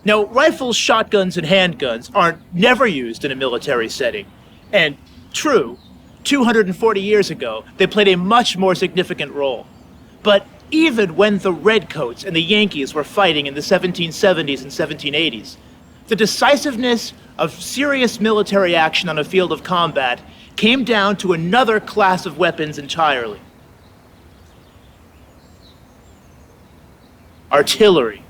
Now, rifles, shotguns, and handguns aren't never used in a military setting. And true, 240 years ago, they played a much more significant role. But even when the Redcoats and the Yankees were fighting in the 1770s and 1780s, the decisiveness of serious military action on a field of combat came down to another class of weapons entirely. Artillery.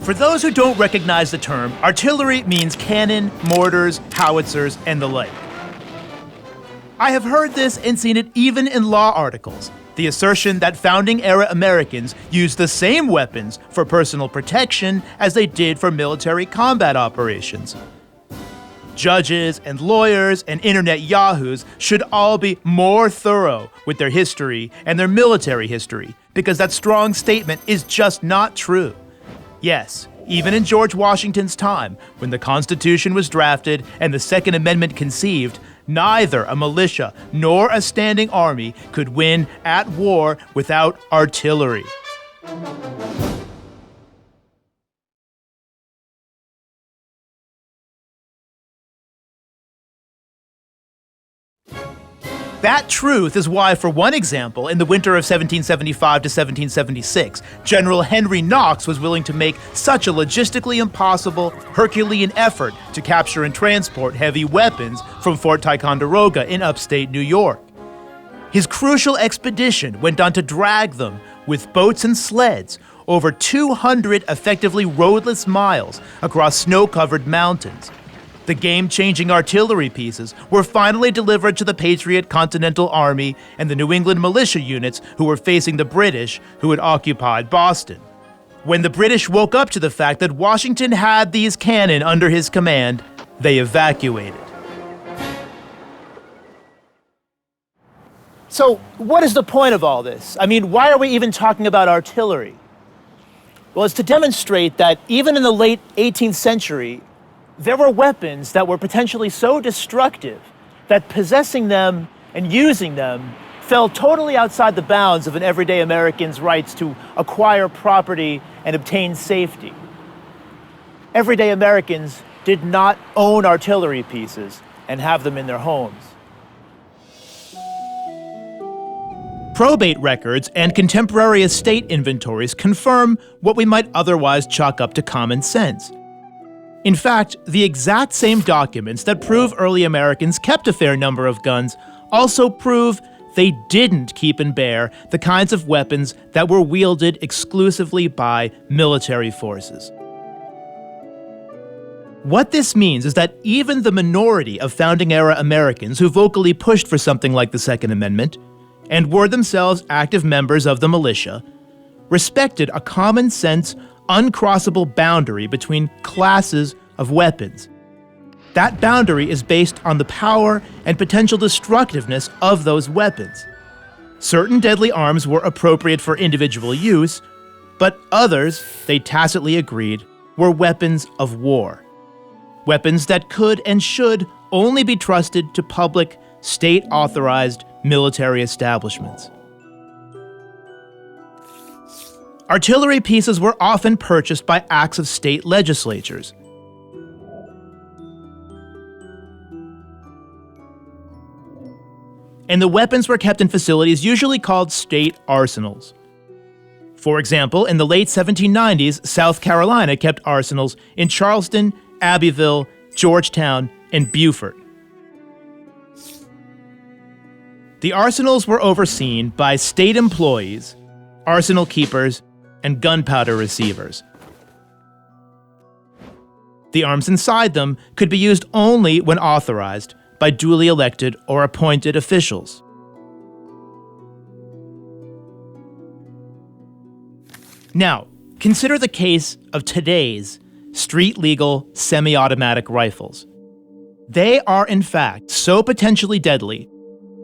For those who don't recognize the term, artillery means cannon, mortars, howitzers, and the like. I have heard this and seen it even in law articles. The assertion that founding-era Americans used the same weapons for personal protection as they did for military combat operations. Judges and lawyers and internet yahoos should all be more thorough with their history and their military history, because that strong statement is just not true. Yes, even in George Washington's time, when the Constitution was drafted and the Second Amendment conceived, neither a militia nor a standing army could win at war without artillery. That truth is why, for one example, in the winter of 1775 to 1776, General Henry Knox was willing to make such a logistically impossible, Herculean effort to capture and transport heavy weapons from Fort Ticonderoga in upstate New York. His crucial expedition went on to drag them, with boats and sleds, over 200 effectively roadless miles across snow-covered mountains. The game-changing artillery pieces were finally delivered to the Patriot Continental Army and the New England militia units who were facing the British, who had occupied Boston. When the British woke up to the fact that Washington had these cannon under his command, they evacuated. So, what is the point of all this? I mean, why are we even talking about artillery? Well, it's to demonstrate that even in the late 18th century, there were weapons that were potentially so destructive that possessing them and using them fell totally outside the bounds of an everyday American's rights to acquire property and obtain safety. Everyday Americans did not own artillery pieces and have them in their homes. Probate records and contemporary estate inventories confirm what we might otherwise chalk up to common sense. In fact, the exact same documents that prove early Americans kept a fair number of guns also prove they didn't keep and bear the kinds of weapons that were wielded exclusively by military forces. What this means is that even the minority of founding-era Americans who vocally pushed for something like the Second Amendment, and were themselves active members of the militia, respected a common-sense, uncrossable boundary between classes of weapons. That boundary is based on the power and potential destructiveness of those weapons. Certain deadly arms were appropriate for individual use, but others, they tacitly agreed, were weapons of war. Weapons that could and should only be trusted to public, state-authorized military establishments. Artillery pieces were often purchased by acts of state legislatures. And the weapons were kept in facilities usually called state arsenals. For example, in the late 1790s, South Carolina kept arsenals in Charleston, Abbeville, Georgetown, and Beaufort. The arsenals were overseen by state employees, arsenal keepers, and gunpowder receivers. The arms inside them could be used only when authorized by duly elected or appointed officials. Now, consider the case of today's street-legal semi-automatic rifles. They are, in fact, so potentially deadly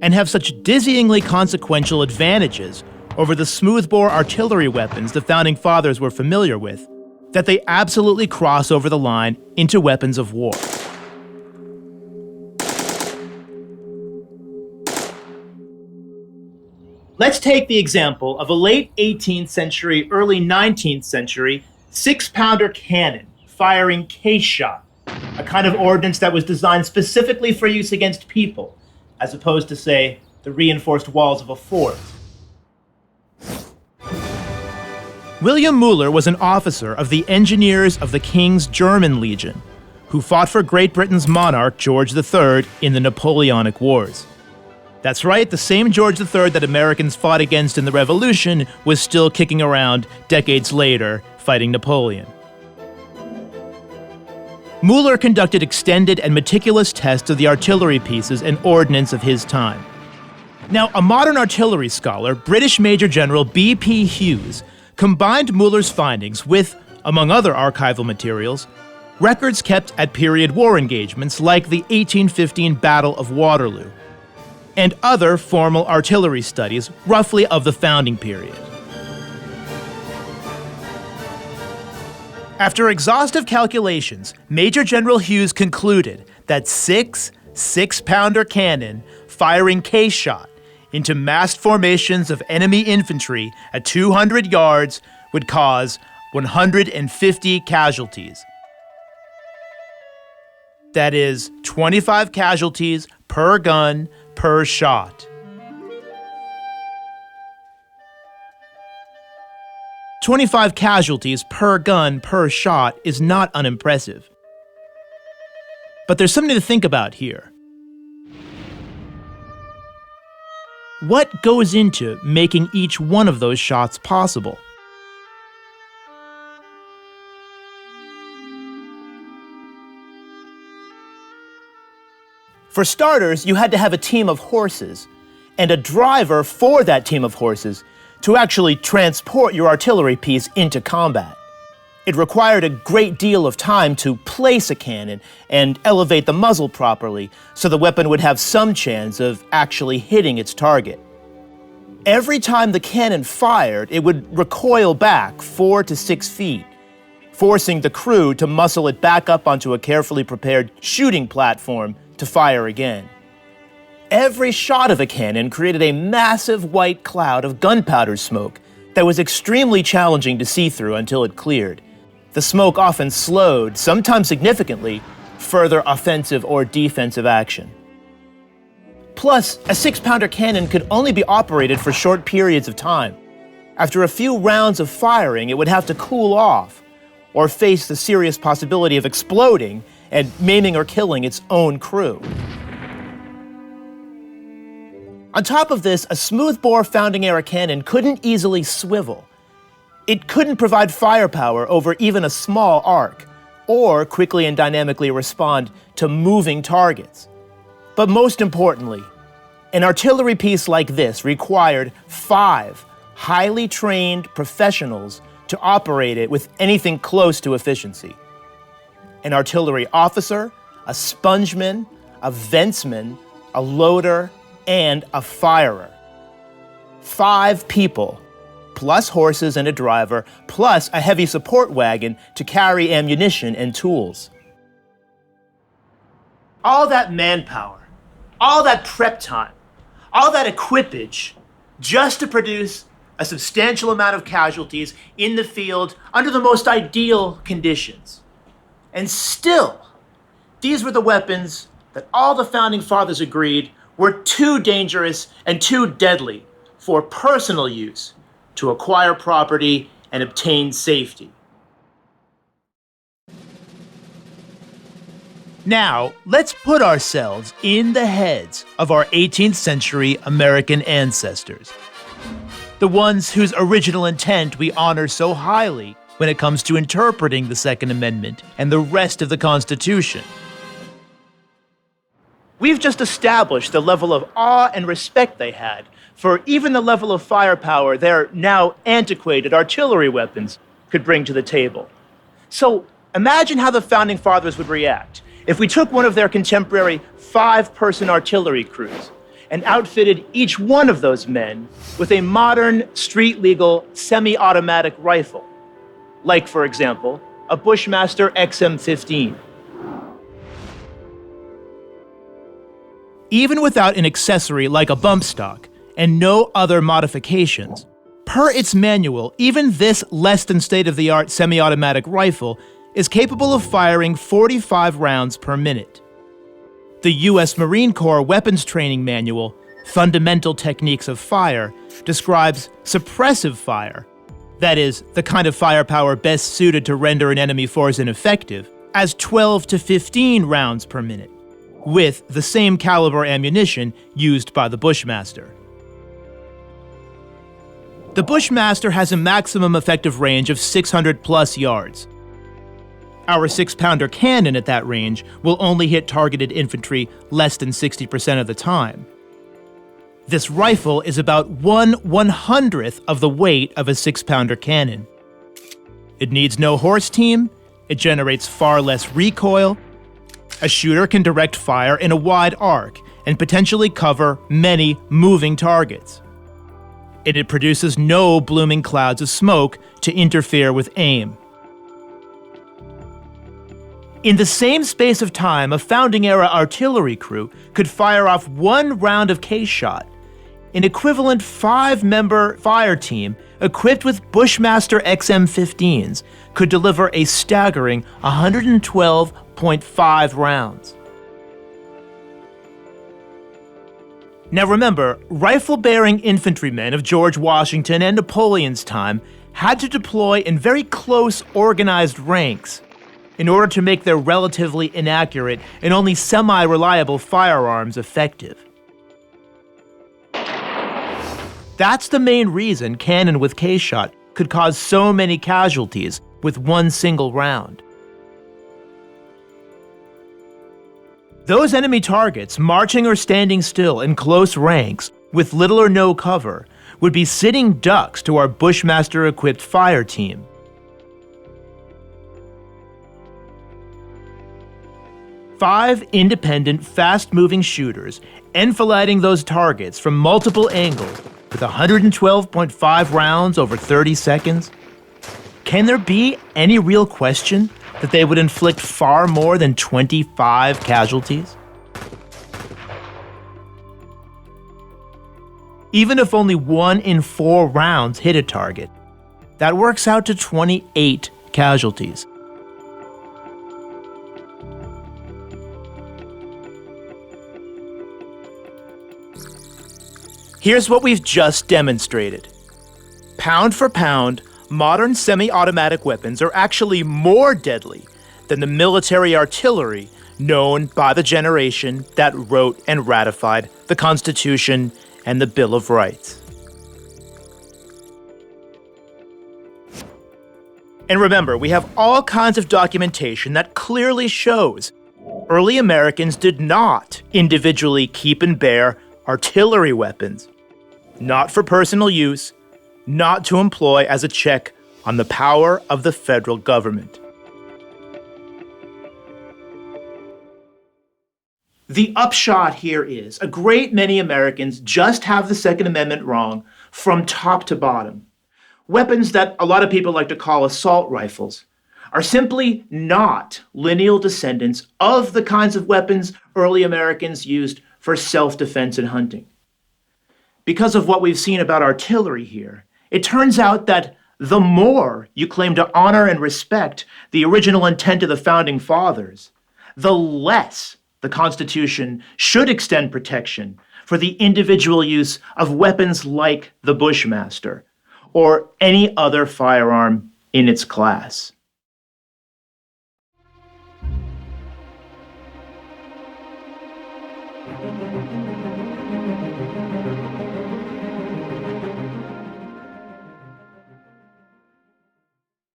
and have such dizzyingly consequential advantages over the smoothbore artillery weapons the Founding Fathers were familiar with, that they absolutely cross over the line into weapons of war. Let's take the example of a late 18th century, early 19th century 6-pounder cannon firing case shot, a kind of ordnance that was designed specifically for use against people, as opposed to, say, the reinforced walls of a fort. William Müller was an officer of the Engineers of the King's German Legion, who fought for Great Britain's monarch George III in the Napoleonic Wars. That's right, the same George III that Americans fought against in the Revolution was still kicking around decades later, fighting Napoleon. Müller conducted extended and meticulous tests of the artillery pieces and ordnance of his time. Now, a modern artillery scholar, British Major General B.P. Hughes, combined Müller's findings with, among other archival materials, records kept at period war engagements like the 1815 Battle of Waterloo, and other formal artillery studies roughly of the founding period. After exhaustive calculations, Major General Hughes concluded that 6-pounder cannon firing case shot into massed formations of enemy infantry at 200 yards would cause 150 casualties. That is 25 casualties per gun per shot. 25 casualties per gun per shot is not unimpressive. But there's something to think about here. What goes into making each one of those shots possible? For starters, you had to have a team of horses and a driver for that team of horses to actually transport your artillery piece into combat. It required a great deal of time to place a cannon and elevate the muzzle properly so the weapon would have some chance of actually hitting its target. Every time the cannon fired, it would recoil back 4 to 6 feet, forcing the crew to muscle it back up onto a carefully prepared shooting platform to fire again. Every shot of a cannon created a massive white cloud of gunpowder smoke that was extremely challenging to see through until it cleared. The smoke often slowed, sometimes significantly, further offensive or defensive action. Plus, a 6-pounder cannon could only be operated for short periods of time. After a few rounds of firing, it would have to cool off, or face the serious possibility of exploding and maiming or killing its own crew. On top of this, a smoothbore founding-era cannon couldn't easily swivel. It couldn't provide firepower over even a small arc, or quickly and dynamically respond to moving targets. But most importantly, an artillery piece like this required 5 highly trained professionals to operate it with anything close to efficiency. An artillery officer, a spongeman, a ventsman, a loader, and a firer. 5 people, plus horses and a driver, plus a heavy support wagon to carry ammunition and tools. All that manpower, all that prep time, all that equipage, just to produce a substantial amount of casualties in the field under the most ideal conditions. And still, these were the weapons that all the founding fathers agreed were too dangerous and too deadly for personal use to acquire property and obtain safety. Now, let's put ourselves in the heads of our 18th century American ancestors, the ones whose original intent we honor so highly when it comes to interpreting the Second Amendment and the rest of the Constitution. We've just established the level of awe and respect they had for even the level of firepower their now antiquated artillery weapons could bring to the table. So imagine how the Founding Fathers would react if we took one of their contemporary 5-person artillery crews and outfitted each one of those men with a modern, street-legal, semi-automatic rifle, like, for example, a Bushmaster XM15. Even without an accessory like a bump stock and no other modifications, Per its manual, even this less than state-of-the-art semi-automatic rifle is capable of firing 45 rounds per minute. The U.S. Marine Corps Weapons Training Manual, Fundamental Techniques of Fire, describes suppressive fire, that is, the kind of firepower best suited to render an enemy force ineffective, as 12 to 15 rounds per minute, with the same caliber ammunition used by the Bushmaster. The Bushmaster has a maximum effective range of 600 plus yards. Our 6-pounder cannon at that range will only hit targeted infantry less than 60% of the time. This rifle is about 1/100th of the weight of a 6-pounder cannon. It needs no horse team, it generates far less recoil, a shooter can direct fire in a wide arc and potentially cover many moving targets. And it produces no blooming clouds of smoke to interfere with aim. In the same space of time, a founding-era artillery crew could fire off 1 round of case shot. An equivalent 5-member fire team equipped with Bushmaster XM-15s could deliver a staggering 112.5 rounds. Now remember, rifle-bearing infantrymen of George Washington and Napoleon's time had to deploy in very close, organized ranks in order to make their relatively inaccurate and only semi-reliable firearms effective. That's the main reason cannon with case shot could cause so many casualties with one single round. Those enemy targets, marching or standing still in close ranks with little or no cover, would be sitting ducks to our Bushmaster-equipped fire team. Five independent, fast-moving shooters enfilading those targets from multiple angles with 112.5 rounds over 30 seconds. Can there be any real question that they would inflict far more than 25 casualties? Even if only 1 in 4 rounds hit a target, that works out to 28 casualties. Here's what we've just demonstrated. Pound for pound, modern semi-automatic weapons are actually more deadly than the military artillery known by the generation that wrote and ratified the Constitution and the Bill of Rights. And remember, we have all kinds of documentation that clearly shows early Americans did not individually keep and bear artillery weapons, not for personal use, not to employ as a check on the power of the federal government. The upshot here is a great many Americans just have the Second Amendment wrong from top to bottom. Weapons that a lot of people like to call assault rifles are simply not lineal descendants of the kinds of weapons early Americans used for self-defense and hunting. Because of what we've seen about artillery here, it turns out that the more you claim to honor and respect the original intent of the Founding Fathers, the less the Constitution should extend protection for the individual use of weapons like the Bushmaster or any other firearm in its class.